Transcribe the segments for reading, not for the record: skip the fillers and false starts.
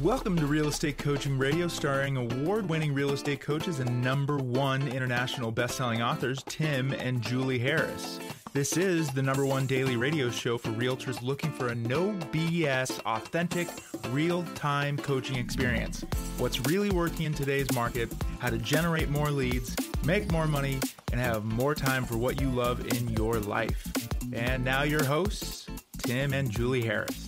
Welcome to Real Estate Coaching Radio, starring award-winning real estate coaches and #1 international best-selling authors, Tim and Julie Harris. This is the #1 daily radio show for realtors looking for a no BS, authentic, real-time coaching experience. What's really working in today's market, how to generate more leads, make more money, and have more time for what you love in your life. And now your hosts, Tim and Julie Harris.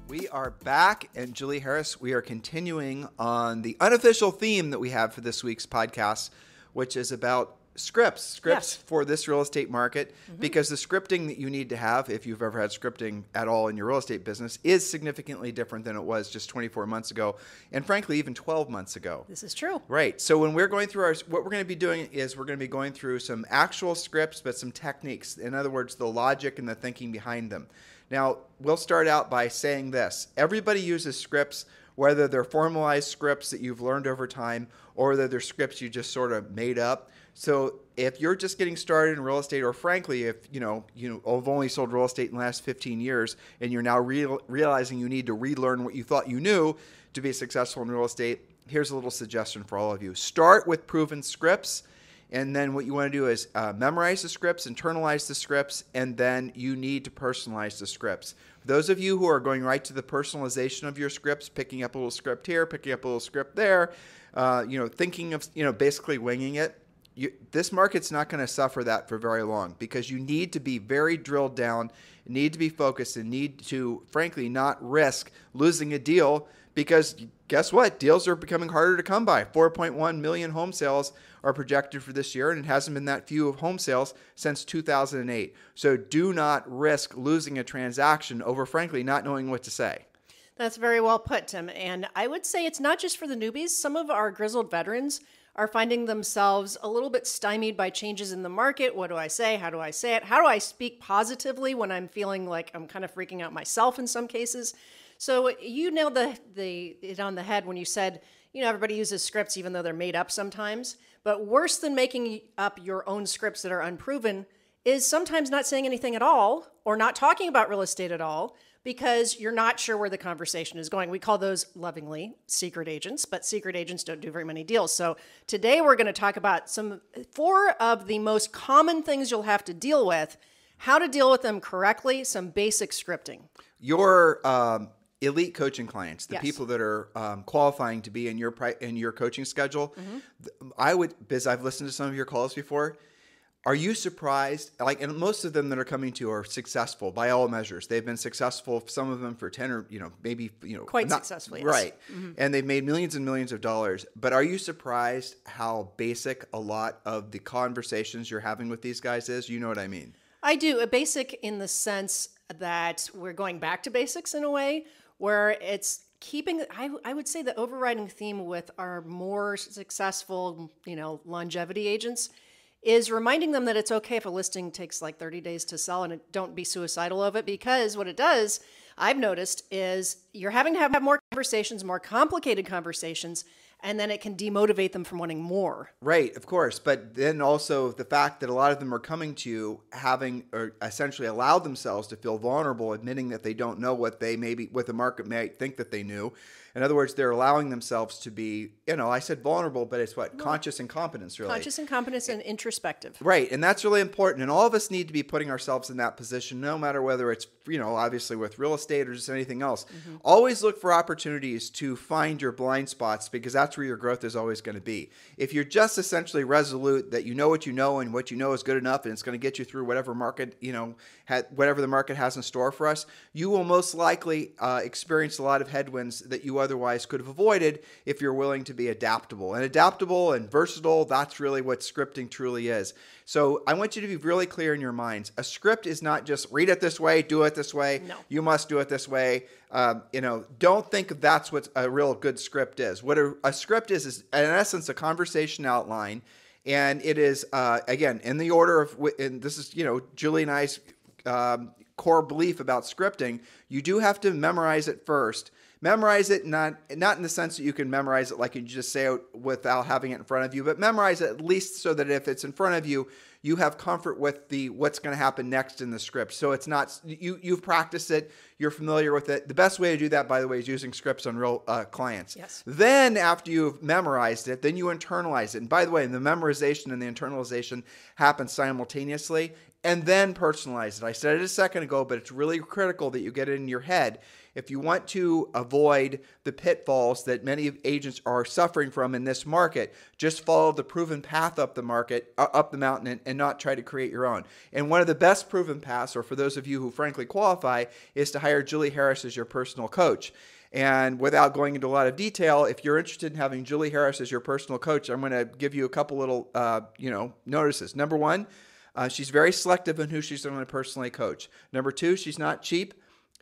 We are back, and Julie Harris, we are continuing on the unofficial theme that we have for this week's podcast, which is about scripts yes. for this real estate market, because the scripting that you need to have, if you've ever had scripting at all in your real estate business, is significantly different than it was just 24 months ago, and frankly, even 12 months ago. This is true. Right. So when we're going through what we're going to be doing is we're going to be going through some actual scripts, but some techniques. In other words, the logic and the thinking behind them. Now, we'll start out by saying this. Everybody uses scripts, whether they're formalized scripts that you've learned over time or whether they're scripts you just sort of made up. So if you're just getting started in real estate, or frankly, if you've only sold real estate in the last 15 years and you're now realizing you need to relearn what you thought you knew to be successful in real estate, here's a little suggestion for all of you. Start with proven scripts. And then what you want to do is memorize the scripts, internalize the scripts, and then you need to personalize the scripts. For those of you who are going right to the personalization of your scripts, picking up a little script here, picking up a little script there, thinking of, basically winging it, this market's not going to suffer that for very long, because you need to be very drilled down, need to be focused, and need to, frankly, not risk losing a deal, because guess what? Deals are becoming harder to come by. 4.1 million home sales are projected for this year, and it hasn't been that few of home sales since 2008. So do not risk losing a transaction over, frankly, not knowing what to say. That's very well put, Tim. And I would say it's not just for the newbies. Some of our grizzled veterans are finding themselves a little bit stymied by changes in the market. What do I say? How do I say it? How do I speak positively when I'm feeling like I'm kind of freaking out myself in some cases? So you nailed it on the head when you said, everybody uses scripts even though they're made up sometimes. But worse than making up your own scripts that are unproven is sometimes not saying anything at all or not talking about real estate at all because you're not sure where the conversation is going. We call those lovingly secret agents, but secret agents don't do very many deals. So today we're going to talk about 4 of the most common things you'll have to deal with, how to deal with them correctly, some basic scripting. Your elite coaching clients, the yes. people that are qualifying to be in your coaching schedule, because I've listened to some of your calls before, are you surprised? And most of them that are coming to are successful by all measures. They've been successful, some of them for 10 or maybe quite successful, yes. Right, and they've made millions and millions of dollars. But are you surprised how basic a lot of the conversations you're having with these guys is? You know what I mean? I do. A basic in the sense that we're going back to basics in a way, where it's keeping, I would say the overriding theme with our more successful, longevity agents is reminding them that it's okay if a listing takes like 30 days to sell, and don't be suicidal of it, because what it does, I've noticed, is you're having to have more conversations, more complicated conversations, and then it can demotivate them from wanting more. Right, of course. But then also the fact that a lot of them are coming to you having or essentially allowed themselves to feel vulnerable, admitting that they don't know what the market might think that they knew. In other words, they're allowing themselves to be, I said vulnerable, but it's what? Conscious incompetence, really. Conscious incompetence and introspective. Right, and that's really important. And all of us need to be putting ourselves in that position, no matter whether it's, obviously with real estate or just anything else. Always look for opportunities to find your blind spots, because that's where your growth is always going to be. If you're just essentially resolute that you know what you know and what you know is good enough and it's going to get you through whatever market, whatever the market has in store for us, you will most likely experience a lot of headwinds that you otherwise could have avoided if you're willing to be adaptable. And adaptable and versatile, that's really what scripting truly is. So I want you to be really clear in your minds. A script is not just read it this way, do it this way. No. You must do it this way. Don't think that's what a real good script is. What a script is in essence a conversation outline, and it is again in the order of. And this is Julie and I's core belief about scripting. You do have to memorize it first. Memorize it, not in the sense that you can memorize it like you just say it without having it in front of you, but memorize it at least so that if it's in front of you, you have comfort with what's going to happen next in the script. So it's not, you've practiced it, you're familiar with it. The best way to do that, by the way, is using scripts on real clients. Yes. Then after you've memorized it, then you internalize it. And by the way, the memorization and the internalization happen simultaneously, and then personalize it. I said it a second ago, but it's really critical that you get it in your head. If you want to avoid the pitfalls that many agents are suffering from in this market, just follow the proven path up the market, up the mountain, and not try to create your own. And one of the best proven paths, or for those of you who frankly qualify, is to hire Julie Harris as your personal coach. And without going into a lot of detail, if you're interested in having Julie Harris as your personal coach, I'm going to give you a couple little, notices. Number one, she's very selective in who she's going to personally coach. Number two, she's not cheap.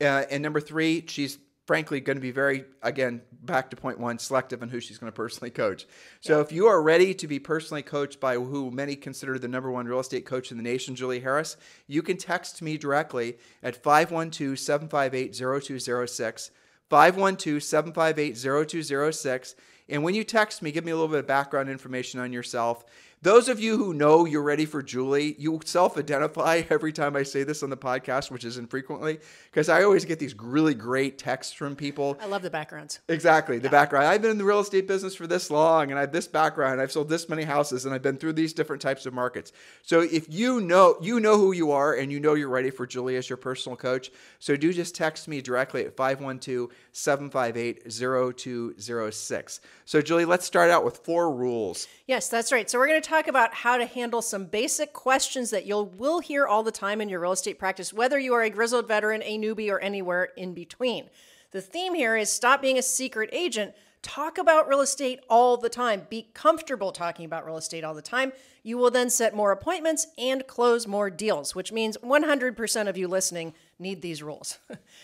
And number three, she's frankly going to be very, again, back to point one, selective in who she's going to personally coach. So if you are ready to be personally coached by who many consider the number one real estate coach in the nation, Julie Harris, you can text me directly at 512-758-0206, 512-758-0206. And when you text me, give me a little bit of background information on yourself. Those of you who know you're ready for Julie, you self-identify every time I say this on the podcast, which is infrequently, because I always get these really great texts from people. I love the backgrounds. Exactly, the background. I've been in the real estate business for this long, and I have this background, I've sold this many houses, and I've been through these different types of markets. So if you know who you are, and you know you're ready for Julie as your personal coach, so do just text me directly at 512-758-0206. So Julie, let's start out with 4 rules. Yes, that's right. So we're going to talk about how to handle some basic questions that will hear all the time in your real estate practice, whether you are a grizzled veteran, a newbie, or anywhere in between. The theme here is stop being a secret agent. Talk about real estate all the time. Be comfortable talking about real estate all the time. You will then set more appointments and close more deals, which means 100% of you listening need these rules.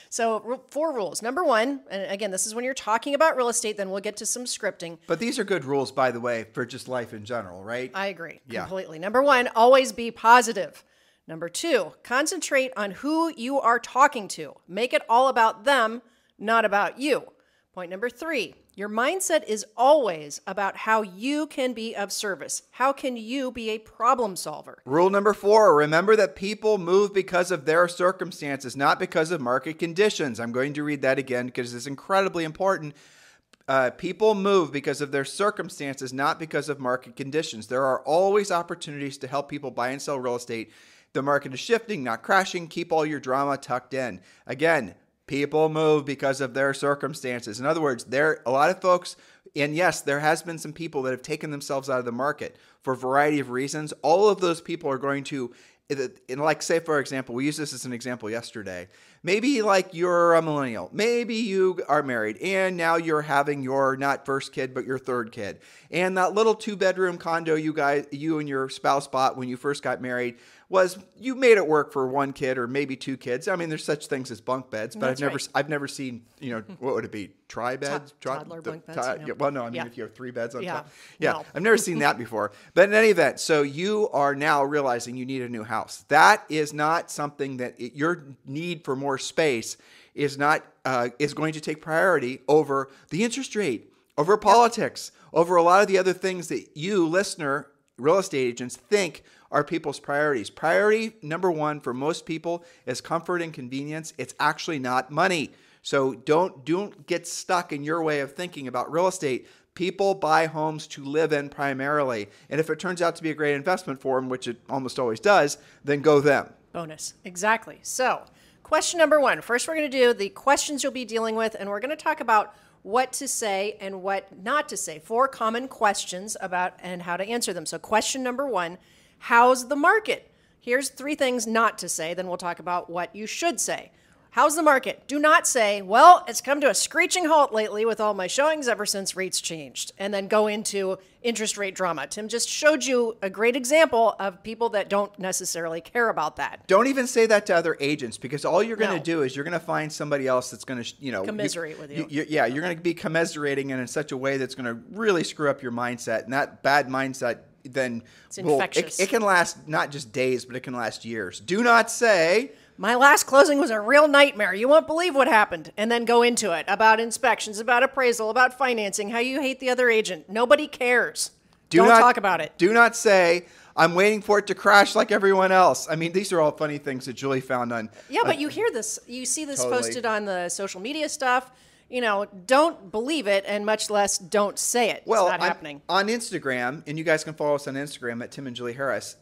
So 4 rules. Number 1, and again, this is when you're talking about real estate, then we'll get to some scripting. But these are good rules, by the way, for just life in general, right? I agree completely. Number 1, always be positive. Number 2, concentrate on who you are talking to. Make it all about them, not about you. Point number 3, your mindset is always about how you can be of service. How can you be a problem solver? Rule number 4, remember that people move because of their circumstances, not because of market conditions. I'm going to read that again because it's incredibly important. People move because of their circumstances, not because of market conditions. There are always opportunities to help people buy and sell real estate. The market is shifting, not crashing. Keep all your drama tucked in. Again, people move because of their circumstances. In other words, there are a lot of folks, and yes, there has been some people that have taken themselves out of the market for a variety of reasons. All of those people are going to, like say for example, we used this as an example yesterday. Maybe like you're a millennial. Maybe you are married and now you're having your not first kid, but your 3rd kid. And that little 2-bedroom condo you and your spouse bought when you first got married was you made it work for 1 kid or maybe 2 kids. I mean, there's such things as bunk beds, but I've never seen, what would it be? Tri-beds? Toddler bunk beds. Well, no, I mean, if you have 3 beds on top. No. I've never seen that before. But in any event, so you are now realizing you need a new house. That is not something that your need for more space is not is going to take priority over the interest rate, over politics, over a lot of the other things that you, listener, real estate agents, think are people's priorities. Priority number 1 for most people is comfort and convenience. It's actually not money. So don't get stuck in your way of thinking about real estate. People buy homes to live in primarily. And if it turns out to be a great investment for them, which it almost always does, then go them. Bonus. Exactly. So question number 1. First, we're going to do the questions you'll be dealing with, and we're going to talk about what to say and what not to say. 4 common questions about and how to answer them. So question number 1, how's the market? Here's 3 things not to say. Then we'll talk about what you should say. How's the market? Do not say, well, it's come to a screeching halt lately with all my showings ever since rates changed, and then go into interest rate drama. Tim just showed you a great example of people that don't necessarily care about that. Don't even say that to other agents, because all you're going to do is you're going to find somebody else that's going to, commiserate with you. You're going to be commiserating in such a way that's going to really screw up your mindset, and that bad mindset then it's infectious. It can last not just days, but it can last years. Do not say, my last closing was a real nightmare. You won't believe what happened. And then go into it about inspections, about appraisal, about financing, how you hate the other agent. Nobody cares. Don't talk about it. Do not say, I'm waiting for it to crash like everyone else. I mean, these are all funny things that Julie found on. Yeah, but you hear this. You see this Totally. posted on the social media stuff. Don't believe it, and much less don't say it. Well, it's not happening. On Instagram, and you guys can follow us on Instagram at Tim and Julie Harris.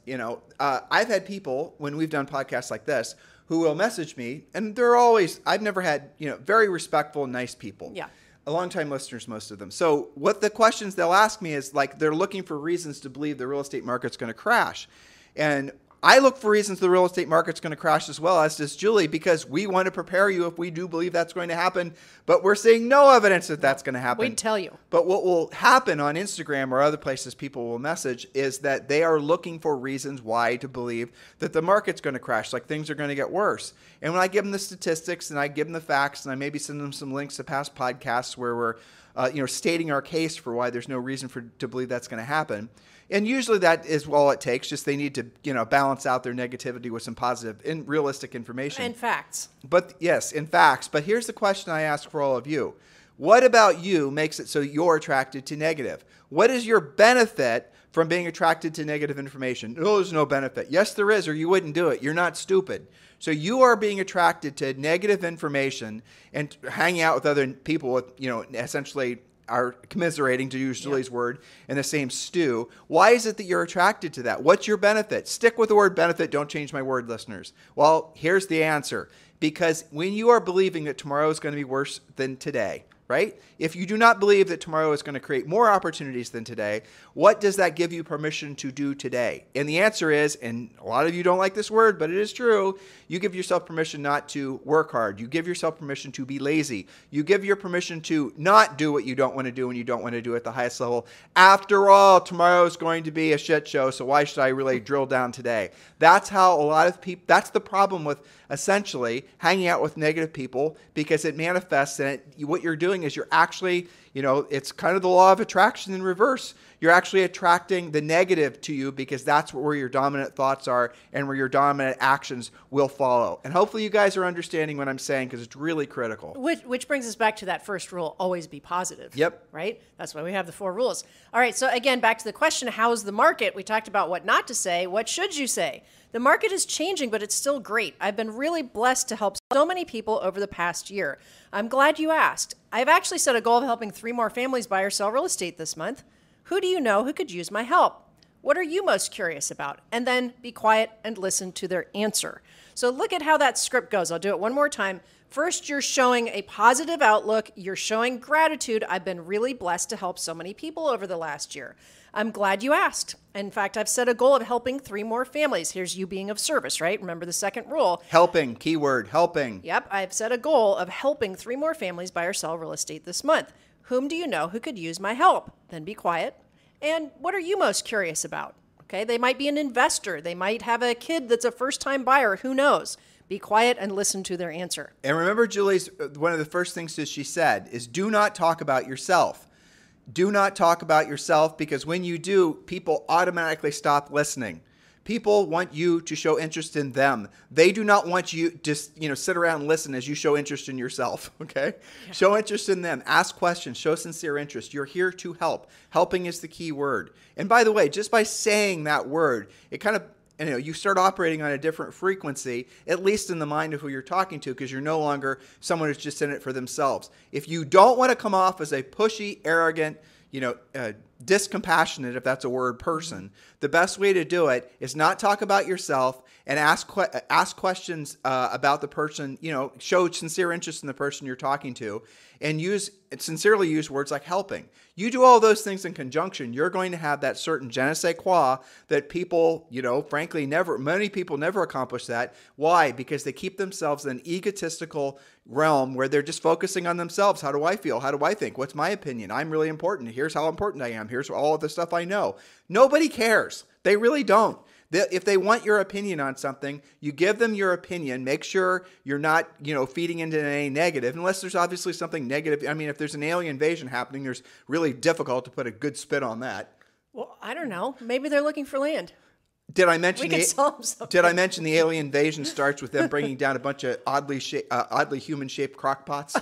I've had people, when we've done podcasts like this, who will message me, and they're always, I've never had, very respectful, nice people. Yeah. Long-time listeners, most of them. So what the questions they'll ask me is like they're looking for reasons to believe the real estate market's going to crash. And I look for reasons the real estate market's going to crash as well, as does Julie, because we want to prepare you if we do believe that's going to happen. But we're seeing no evidence that that's going to happen. We'd tell you. But what will happen on Instagram or other places people will message is that they are looking for reasons why to believe that the market's going to crash, like things are going to get worse. And when I give them the statistics and I give them the facts and I maybe send them some links to past podcasts where we're stating our case for why there's no reason to believe that's going to happen. And usually that is all it takes. Just they need to, balance out their negativity with some positive and realistic information. And facts. But yes, in facts. But here's the question I ask for all of you. What about you makes it so you're attracted to negative? What is your benefit from being attracted to negative information? No, there's no benefit. Yes, there is, or you wouldn't do it. You're not stupid. So you are being attracted to negative information and hanging out with other people with, essentially are commiserating, to use Julie's word, in the same stew. Why is it that you're attracted to that? What's your benefit? Stick with the word benefit. Don't change my word, listeners. Well, here's the answer. Because when you are believing that tomorrow is going to be worse than today, right? If you do not believe that tomorrow is going to create more opportunities than today, what does that give you permission to do today? And the answer is, and a lot of you don't like this word, but it is true, you give yourself permission not to work hard. You give yourself permission to be lazy. You give your permission to not do what you don't want to do when you don't want to do at the highest level. After all, tomorrow is going to be a shit show, so why should I really drill down today? That's how a lot of people, that's the problem with essentially hanging out with negative people, because it manifests and what you're doing is you're actually, it's kind of the law of attraction in reverse. You're actually attracting the negative to you because that's where your dominant thoughts are and where your dominant actions will follow. And hopefully you guys are understanding what I'm saying, because it's really critical. Which brings us back to that first rule, always be positive. Yep. Right? That's why we have the 4 rules. All right, so again, back to the question, how's the market? We talked about what not to say. What should you say? The market is changing, but it's still great. I've been really blessed to help so many people over the past year. I'm glad you asked. I've actually set a goal of helping 3 more families buy or sell real estate this month. Who do you know who could use my help? What are you most curious about? And then be quiet and listen to their answer. So look at how that script goes. I'll do it one more time. First, you're showing a positive outlook. You're showing gratitude. I've been really blessed to help so many people over the last year. I'm glad you asked. In fact, I've set a goal of helping 3 more families. Here's you being of service, right? Remember the second rule. Helping, keyword, helping. Yep, I've set a goal of helping 3 more families buy or sell real estate this month. Whom do you know who could use my help? Then be quiet. And what are you most curious about? Okay, they might be an investor. They might have a kid that's a first-time buyer. Who knows? Be quiet and listen to their answer. And remember, Julie's, one of the first things that she said is do not talk about yourself. Do not talk about yourself, because when you do, people automatically stop listening. People want you to show interest in them. They do not want you to sit around and listen as you show interest in yourself, okay? Yeah. Show interest in them. Ask questions. Show sincere interest. You're here to help. Helping is the key word. And by the way, just by saying that word, it kind of, you start operating on a different frequency, at least in the mind of who you're talking to, because you're no longer someone who's just in it for themselves. If you don't want to come off as a pushy, arrogant, discompassionate, if that's a word, person, the best way to do it is not talk about yourself and ask questions about the person, show sincere interest in the person you're talking to, and sincerely use words like helping. You do all those things in conjunction, you're going to have that certain je ne sais quoi that people, frankly, many people never accomplish that. Why? Because they keep themselves in an egotistical realm where they're just focusing on themselves. How do I feel? How do I think? What's my opinion? I'm really important. Here's how important I am. Here's all of the stuff I know. Nobody cares. They really don't. If they want your opinion on something, you give them your opinion. Make sure you're not, feeding into any negative, unless there's obviously something negative. I mean, if there's an alien invasion happening, there's really difficult to put a good spin on that. Well, I don't know. Maybe they're looking for land. Did I mention Did I mention the alien invasion starts with them bringing down a bunch of oddly human-shaped crock pots?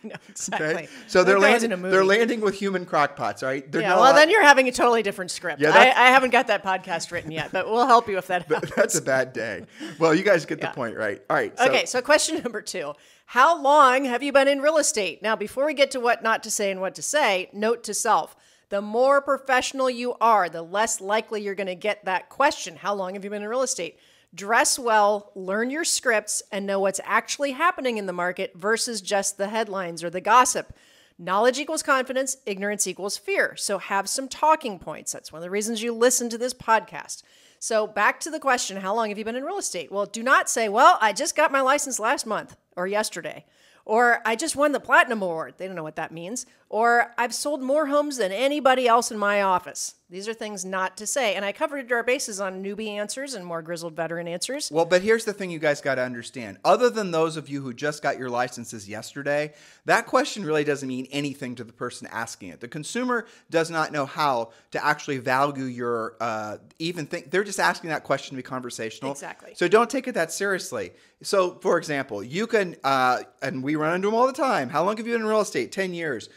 No, exactly. Okay? So they're Like that was in a movie. landing with human crockpots, right? They're Yeah, not well, then you're having a totally different script. Yeah, I haven't got that podcast written yet, but we'll help you if that happens. that's a bad day. Well, you guys get the point, right? All right. Okay, so question number 2. How long have you been in real estate? Now, before we get to what not to say and what to say, note to self. The more professional you are, the less likely you're going to get that question. How long have you been in real estate? Dress well, learn your scripts, and know what's actually happening in the market versus just the headlines or the gossip. Knowledge equals confidence, ignorance equals fear. So have some talking points. That's one of the reasons you listen to this podcast. So back to the question, how long have you been in real estate? Well, do not say, well, I just got my license last month or yesterday. Or I just won the Platinum Award. They don't know what that means. Or I've sold more homes than anybody else in my office. These are things not to say. And I covered our bases on newbie answers and more grizzled veteran answers. Well, but here's the thing you guys got to understand. Other than those of you who just got your licenses yesterday, that question really doesn't mean anything to the person asking it. The consumer does not know how to actually value your they're just asking that question to be conversational. Exactly. So don't take it that seriously. So, for example, you can, and we run into them all the time. How long have you been in real estate? 10 years.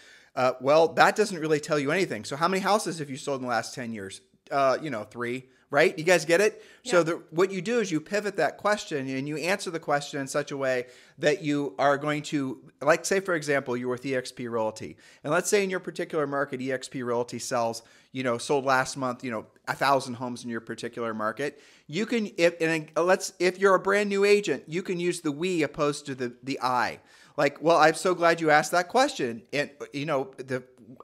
Well, that doesn't really tell you anything. So how many houses have you sold in the last 10 years? 3, right? You guys get it? Yeah. So what you do is you pivot that question and you answer the question in such a way that you are going to, like say, for example, you're with eXp Realty. And let's say in your particular market, eXp Realty sold last month, 1,000 homes in your particular market. You can, if you're a brand new agent, you can use the we opposed to the I. Like, well, I'm so glad you asked that question. And,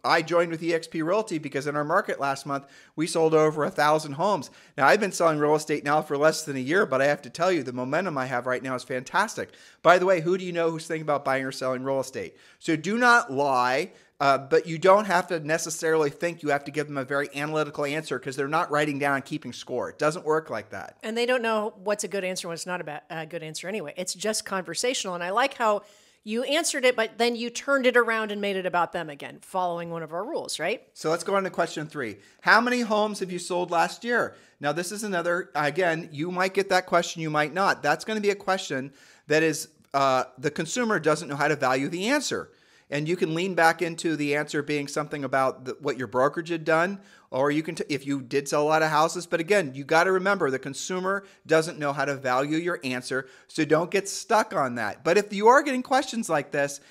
I joined with eXp Realty because in our market last month, we sold over 1,000 homes. Now, I've been selling real estate now for less than a year, but I have to tell you, the momentum I have right now is fantastic. By the way, who do you know who's thinking about buying or selling real estate? So do not lie, but you don't have to necessarily think you have to give them a very analytical answer because they're not writing down and keeping score. It doesn't work like that. And they don't know what's a good answer and what's not a good answer anyway. It's just conversational. And I like how you answered it, but then you turned it around and made it about them again, following one of our rules, right? So let's go on to question 3. How many homes have you sold last year? Now, this is another, again, you might get that question, you might not. That's going to be a question that is, the consumer doesn't know how to value the answer. And you can lean back into the answer being something about what your brokerage had done, or you can, if you did sell a lot of houses. But again, you got to remember the consumer doesn't know how to value your answer, so don't get stuck on that. But if you are getting questions like this,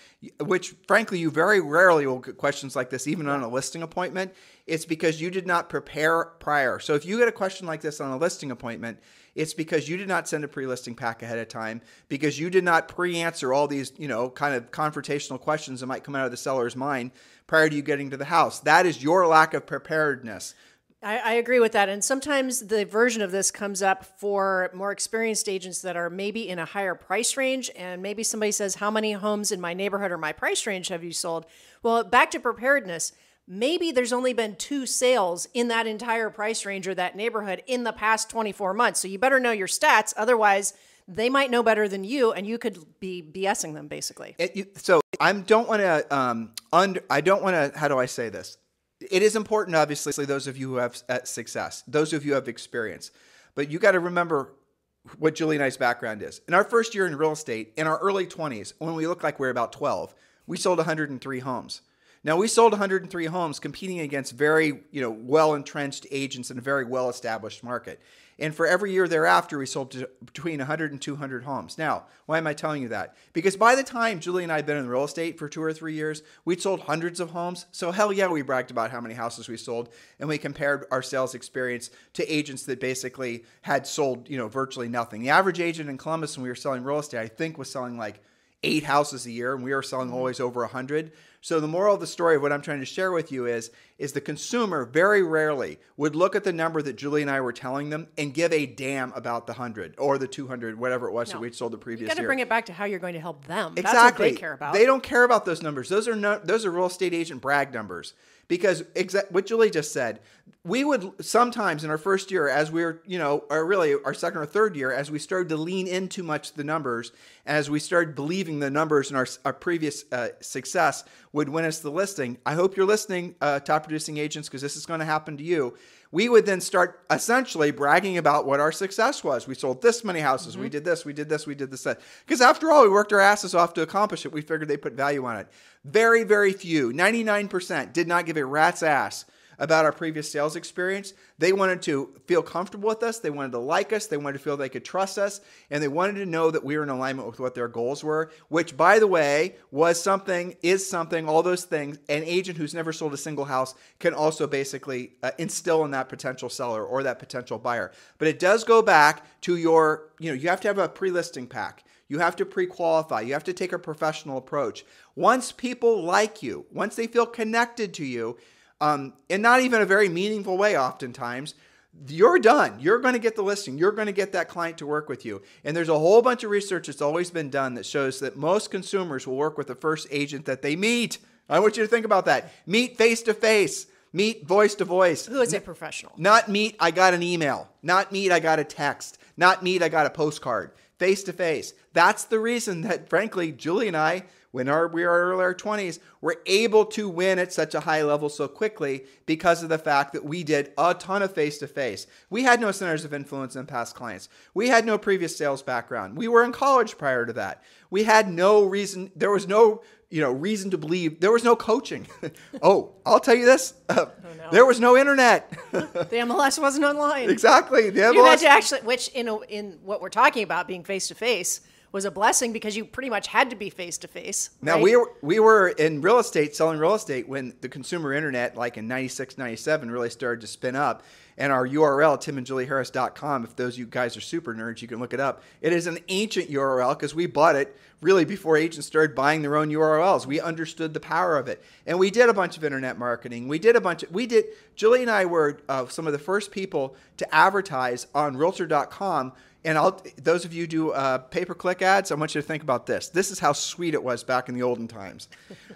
which frankly you very rarely will get questions like this, even on a listing appointment, it's because you did not prepare prior. So if you get a question like this on a listing appointment, it's because you did not send a pre-listing pack ahead of time, because you did not pre-answer all these, kind of confrontational questions that might come out of the seller's mind prior to you getting to the house. That is your lack of preparedness. I agree with that. And sometimes the version of this comes up for more experienced agents that are maybe in a higher price range. And maybe somebody says, how many homes in my neighborhood or my price range have you sold? Well, back to preparedness. Maybe there's only been 2 sales in that entire price range or that neighborhood in the past 24 months. So you better know your stats. Otherwise, they might know better than you, and you could be BSing them, basically. I don't want to, how do I say this? It is important, obviously, those of you who have success, those of you who have experience. But you got to remember what Julie and I's background is. In our first year in real estate, in our early 20s, when we looked like we were about 12, we sold 103 homes. Now, we sold 103 homes competing against very, well-entrenched agents in a very well-established market. And for every year thereafter, we sold between 100 and 200 homes. Now, why am I telling you that? Because by the time Julie and I had been in real estate for 2 or 3 years, we'd sold hundreds of homes. So hell yeah, we bragged about how many houses we sold. And we compared our sales experience to agents that basically had sold, virtually nothing. The average agent in Columbus when we were selling real estate, I think, was selling like 8 houses a year, and we were selling always over 100. So the moral of the story of what I'm trying to share with you is the consumer very rarely would look at the number that Julie and I were telling them and give a damn about the 100 or the 200, whatever it was that we'd sold the previous year. You got to bring it back to how you're going to help them. Exactly. That's what they care about. They don't care about those numbers. Those are real estate agent brag numbers. Because what Julie just said, we would sometimes in our first year, as we were, or really our second or third year, as we started to lean in too much the numbers, as we started believing the numbers in our previous success would win us the listing. I hope you're listening, top producing agents, because this is going to happen to you. we would then start essentially bragging about what our success was. We sold this many houses. We did this, we did this, we did this. Because after all, we worked our asses off to accomplish it. We figured they put value on it. Very, very few, 99% did not give a rat's ass about our previous sales experience. They wanted to feel comfortable with us. They wanted to like us. They wanted to feel they could trust us. And they wanted to know that we were in alignment with what their goals were, which, by the way, was something, is something, all those things. An agent who's never sold a single house can also basically instill in that potential seller or that potential buyer. But it does go back to your, you have to have a pre-listing pack. You have to pre-qualify. You have to take a professional approach. Once people like you, once they feel connected to you, and not even a very meaningful way oftentimes, you're done. You're going to get the listing. You're going to get that client to work with you. And there's a whole bunch of research that's always been done that shows that most consumers will work with the first agent that they meet. I want you to think about that. Meet face to face. Meet voice to voice. Who is a professional? Not meet, I got an email. Not meet, I got a text. Not meet, I got a postcard. Face to face. That's the reason that, frankly, Julie and I, when we were early in our 20s, were able to win at such a high level so quickly because of the fact that we did a ton of face-to-face. We had no centers of influence in past clients. We had no previous sales background. We were in college prior to that. We had no reason, there was no reason to believe, there was no coaching. Oh, I'll tell you this, there was no internet. The MLS wasn't online. Exactly. The MLS. You had to actually, which in what we're talking about, being face-to-face, was a blessing because you pretty much had to be face-to-face. Now, right? we were in real estate, selling real estate, when the consumer internet, like in 96, 97, really started to spin up. And our URL, timandjulieharris.com, if those of you guys are super nerds, you can look it up. It is an ancient URL because we bought it really before agents started buying their own URLs. We understood the power of it. And we did a bunch of internet marketing. Julie and I were some of the first people to advertise on Realtor.com. And those of you who do pay-per-click ads, I want you to think about this. This is how sweet it was back in the olden times.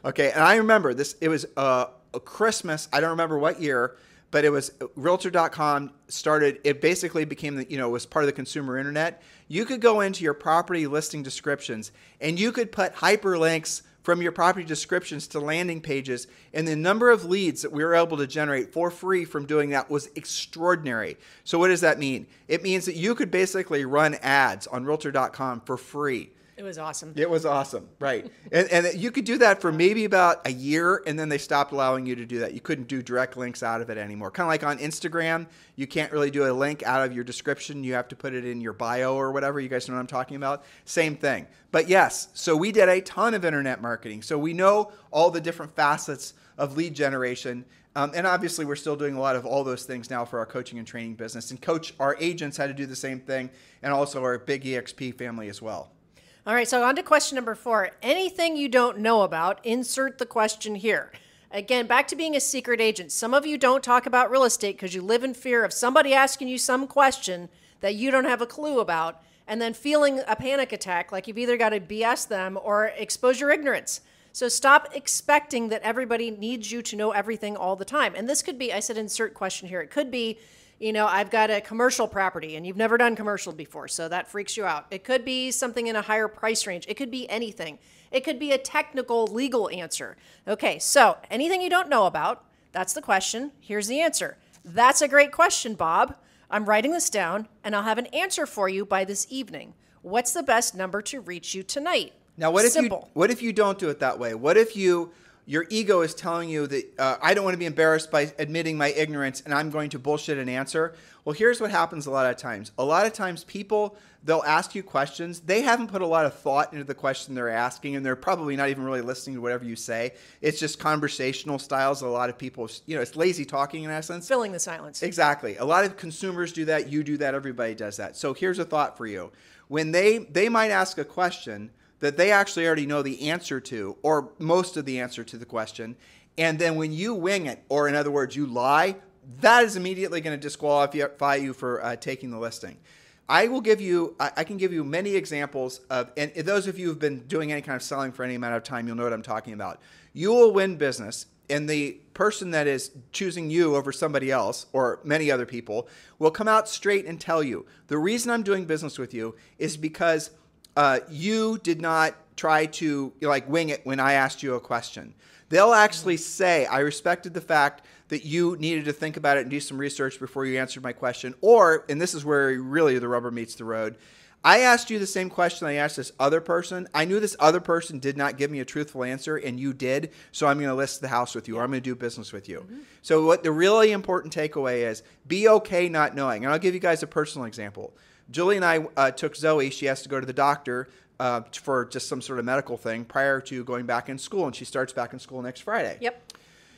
Okay, and I remember this. It was a Christmas. I don't remember what year, but it was Realtor.com started. It basically became was part of the consumer internet. You could go into your property listing descriptions, and you could put hyperlinks from your property descriptions to landing pages, and the number of leads that we were able to generate for free from doing that was extraordinary. So what does that mean? It means that you could basically run ads on Realtor.com for free. It was awesome. It was awesome, right. And you could do that for maybe about a year, and then they stopped allowing you to do that. You couldn't do direct links out of it anymore. Kind of like on Instagram, you can't really do a link out of your description. You have to put it in your bio or whatever. You guys know what I'm talking about? Same thing. But yes, so we did a ton of internet marketing. So we know all the different facets of lead generation. And obviously, we're still doing a lot of all those things now for our coaching and training business. And our agents had to do the same thing, and also our big EXP family as well. All right, so on to question number 4. Anything you don't know about, insert the question here. Again, back to being a secret agent. Some of you don't talk about real estate because you live in fear of somebody asking you some question that you don't have a clue about, and then feeling a panic attack like you've either got to BS them or expose your ignorance. So stop expecting that everybody needs you to know everything all the time. And this could be, I said insert question here. It could be, I've got a commercial property and you've never done commercial before, so that freaks you out. It could be something in a higher price range. It could be anything. It could be a technical legal answer. Okay, so anything you don't know about, that's the question. Here's the answer. That's a great question, Bob. I'm writing this down and I'll have an answer for you by this evening. What's the best number to reach you tonight? Now, what if you don't do it that way? What if your ego is telling you that I don't want to be embarrassed by admitting my ignorance and I'm going to bullshit an answer? Well, here's what happens a lot of times. A lot of times people, they'll ask you questions. They haven't put a lot of thought into the question they're asking, and they're probably not even really listening to whatever you say. It's just conversational styles. A lot of people, it's lazy talking in essence. Filling the silence. Exactly. A lot of consumers do that. You do that. Everybody does that. So here's a thought for you. When they might ask a question that they actually already know the answer to, or most of the answer to the question, and then when you wing it, or in other words, you lie, that is immediately going to disqualify you for taking the listing. I can give you many examples of, and those of you who've been doing any kind of selling for any amount of time, you'll know what I'm talking about. You will win business, and the person that is choosing you over somebody else, or many other people, will come out straight and tell you, the reason I'm doing business with you is because you did not try to like wing it when I asked you a question. They'll actually say, I respected the fact that you needed to think about it and do some research before you answered my question. Or, and this is where really the rubber meets the road, I asked you the same question I asked this other person. I knew this other person did not give me a truthful answer, and you did, so I'm going to list the house with you, or I'm going to do business with you. So what the really important takeaway is, be okay not knowing. And I'll give you guys a personal example. Julie and I took Zoe. She has to go to the doctor for just some sort of medical thing prior to going back in school, and she starts back in school next Friday. Yep.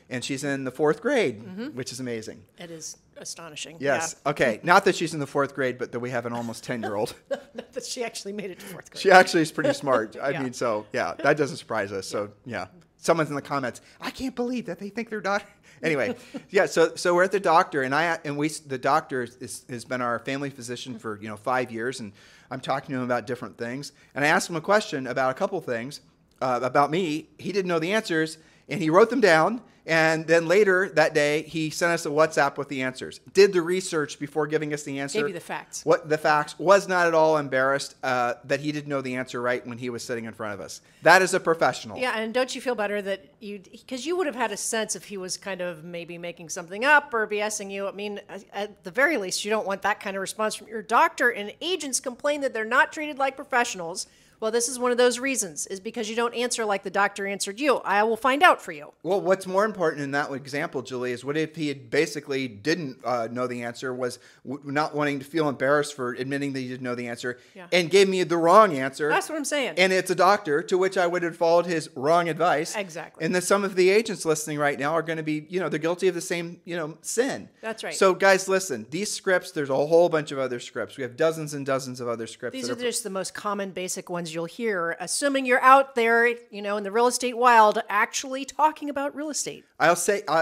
And she's in the 4th grade, which is amazing. It is astonishing. Yes. Yeah. Okay. Not that she's in the 4th grade, but that we have an almost 10-year-old. But she actually made it to 4th grade. She actually is pretty smart. I Yeah. mean, so yeah, that doesn't surprise us. So yeah, someone's in the comments. I can't believe that they think their daughter. Anyway, yeah. So we're at the doctor, and the doctor has been our family physician for 5 years, and I'm talking to him about different things, and I asked him a question about a couple things about me. He didn't know the answers, and he wrote them down. And then later that day, he sent us a WhatsApp with the answers. Did the research before giving us the answer. Gave you the facts. What the facts. Was not at all embarrassed that he didn't know the answer right when he was sitting in front of us. That is a professional. Yeah, and don't you feel better that because you would have had a sense if he was kind of maybe making something up or BSing you. I mean, at the very least, you don't want that kind of response from your doctor. And agents complain that they're not treated like professionals. Well, this is one of those reasons, is because you don't answer like the doctor answered you. I will find out for you. Well, what's more important in that example, Julie, is what if he had basically didn't know the answer, was not wanting to feel embarrassed for admitting that he didn't know the answer, and gave me the wrong answer. That's what I'm saying. And it's a doctor, to which I would have followed his wrong advice. Exactly. And then some of the agents listening right now are going to be, they're guilty of the same, sin. That's right. So guys, listen, these scripts, there's a whole bunch of other scripts. We have dozens and dozens of other scripts. These are just the most common basic ones you'll hear, assuming you're out there, in the real estate wild, actually talking about real estate. I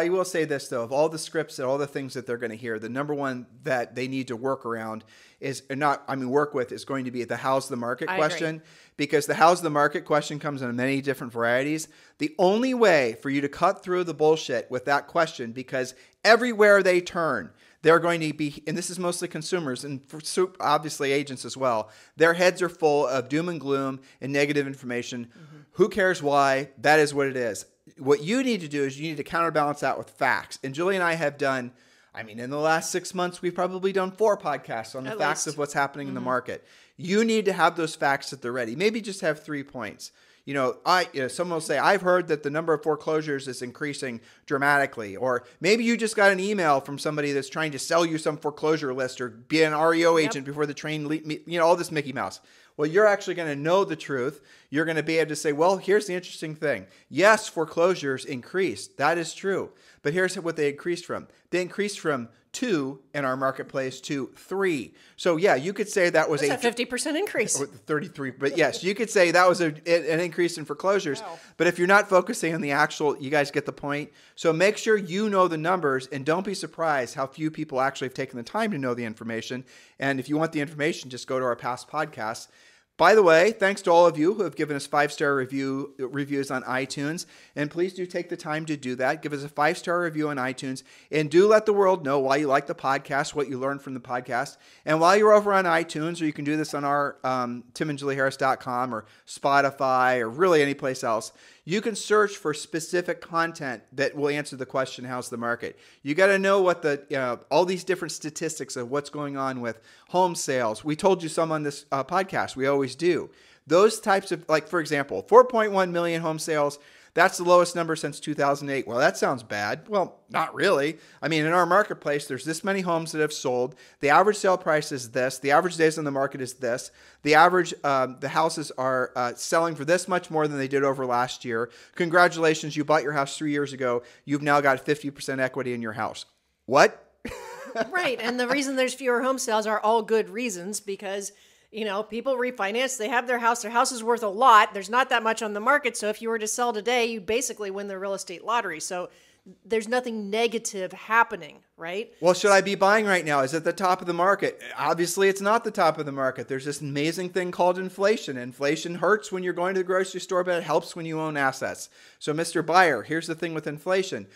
will say this, though, of all the scripts and all the things that they're going to hear, the number one that they need to work around work with is going to be the how's the market question. Agree. Because the how's the market question comes in many different varieties. The only way for you to cut through the bullshit with that question, because everywhere they turn, they're going to be, and this is mostly consumers and obviously agents as well, their heads are full of doom and gloom and negative information. Who cares why? That is what it is. What you need to do is you need to counterbalance that with facts. And Julie and I have done, in the last 6 months, we've probably done 4 podcasts on the facts of what's happening in the market. You need to have those facts at the ready. Maybe just have 3 points. Someone will say, I've heard that the number of foreclosures is increasing dramatically. Or maybe you just got an email from somebody that's trying to sell you some foreclosure list or be an REO agent before the train, all this Mickey Mouse. Well, you're actually going to know the truth. You're going to be able to say, well, here's the interesting thing. Yes, foreclosures increased. That is true. But here's what they increased from. They increased from 2 in our marketplace to 3. So yeah, you could say that was a 50% increase. 33. But yes, you could say that was an increase in foreclosures. Wow. But if you're not focusing on the actual, you guys get the point. So make sure you know the numbers, and don't be surprised how few people actually have taken the time to know the information. And if you want the information, just go to our past podcasts. By the way, thanks to all of you who have given us 5-star reviews on iTunes. And please do take the time to do that. Give us a 5-star review on iTunes. And do let the world know why you like the podcast, what you learned from the podcast. And while you're over on iTunes, or you can do this on our timandjulieharris.com or Spotify or really any place else, you can search for specific content that will answer the question, how's the market? You got to know what all these different statistics of what's going on with home sales. We told you some on this podcast. We always do. Those types of, like, for example, 4.1 million home sales. That's the lowest number since 2008. Well, that sounds bad. Well, not really. In our marketplace, there's this many homes that have sold. The average sale price is this. The average days on the market is this. The average, the houses are selling for this much more than they did over last year. Congratulations, you bought your house 3 years ago. You've now got 50% equity in your house. What? Right. And the reason there's fewer home sales are all good reasons, because people refinance, they have their house is worth a lot. There's not that much on the market. So if you were to sell today, you basically win the real estate lottery. So there's nothing negative happening, right? Well, should I be buying right now? Is it the top of the market? Obviously, it's not the top of the market. There's this amazing thing called inflation. Inflation hurts when you're going to the grocery store, but it helps when you own assets. So, Mr. Buyer, here's the thing with inflation.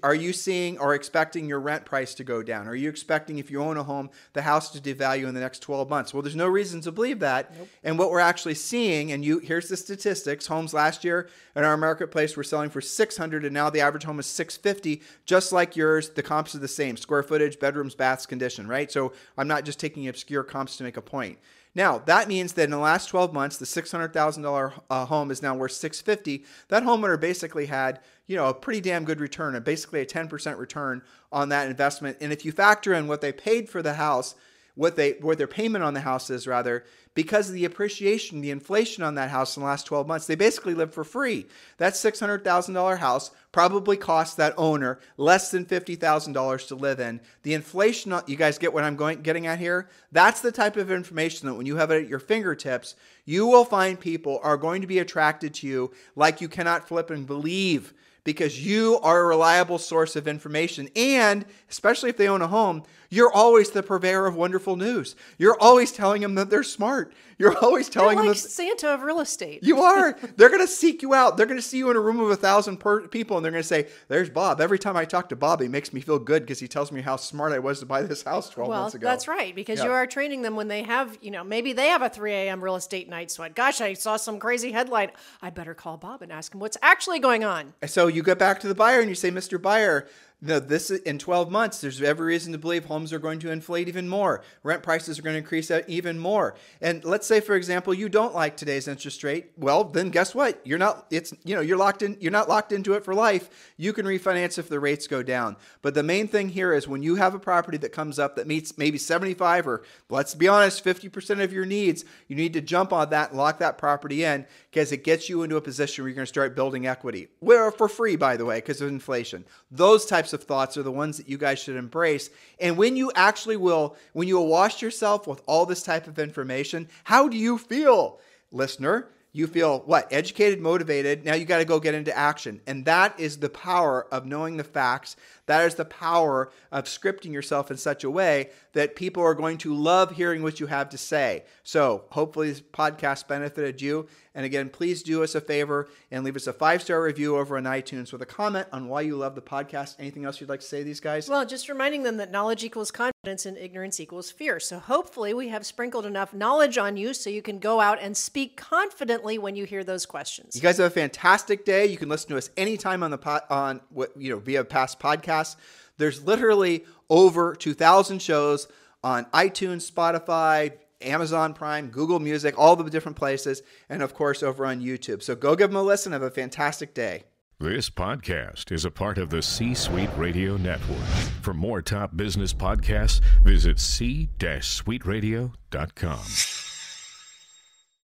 Are you seeing or expecting your rent price to go down? Are you expecting, if you own a home, the house to devalue in the next 12 months? Well, there's no reason to believe that. Nope. And what we're actually seeing, and here's the statistics. Homes last year in our marketplace were selling for $600, and now the average home is $650. Just like yours, the comps are the same: square footage, bedrooms, baths, condition, right? So I'm not just taking obscure comps to make a point. Now, that means that in the last 12 months, the $600,000 home is now worth $650. That homeowner basically had, a pretty damn good return, basically a 10% return on that investment. And if you factor in what they paid for the house, what their payment on the house is, rather, because of the appreciation, the inflation on that house in the last 12 months, they basically live for free. That $600,000 house probably cost that owner less than $50,000 to live in. The inflation, you guys get what I'm getting at here? That's the type of information that when you have it at your fingertips, you will find people are going to be attracted to you like you cannot flip and believe, because you are a reliable source of information. And especially if they own a home, you're always the purveyor of wonderful news. You're always telling them that they're smart. You're always telling them like that Santa of real estate. You are. They're going to seek you out. They're going to see you in a room of 1,000 people, and they're going to say, "There's Bob. Every time I talk to Bob, he makes me feel good because he tells me how smart I was to buy this house 12 months ago." Well, that's right, because you are training them when they have, maybe they have a 3 a.m. real estate night sweat. Gosh, I saw some crazy headline. I better call Bob and ask him what's actually going on. So you get back to the buyer and you say, "Mr. Buyer, this in 12 months, there's every reason to believe homes are going to inflate even more. Rent prices are going to increase even more. And let's say, for example, you don't like today's interest rate. Well, then guess what? You're not locked in. You're not locked into it for life. You can refinance if the rates go down. But the main thing here is when you have a property that comes up that meets maybe 75 or, let's be honest, 50% of your needs, you need to jump on that and lock that property in, because it gets you into a position where you're going to start building equity. Well, for free, by the way, because of inflation. Those types of thoughts are the ones that you guys should embrace. And when you awash yourself with all this type of information, how do you feel, listener? You feel what? Educated, motivated. Now you got to go get into action. And that is the power of knowing the facts. That is the power of scripting yourself in such a way that people are going to love hearing what you have to say. So hopefully this podcast benefited you. And again, please do us a favor and leave us a 5-star review over on iTunes with a comment on why you love the podcast. Anything else you'd like to say to these guys? Well, just reminding them that knowledge equals confidence and ignorance equals fear. So hopefully we have sprinkled enough knowledge on you so you can go out and speak confidently when you hear those questions. You guys have a fantastic day. You can listen to us anytime via past podcasts. There's literally over 2,000 shows on iTunes, Spotify, Amazon Prime, Google Music, all the different places, and of course over on YouTube. So go give them a listen. Have a fantastic day. This podcast is a part of the C-Suite Radio Network. For more top business podcasts, visit c-suiteradio.com.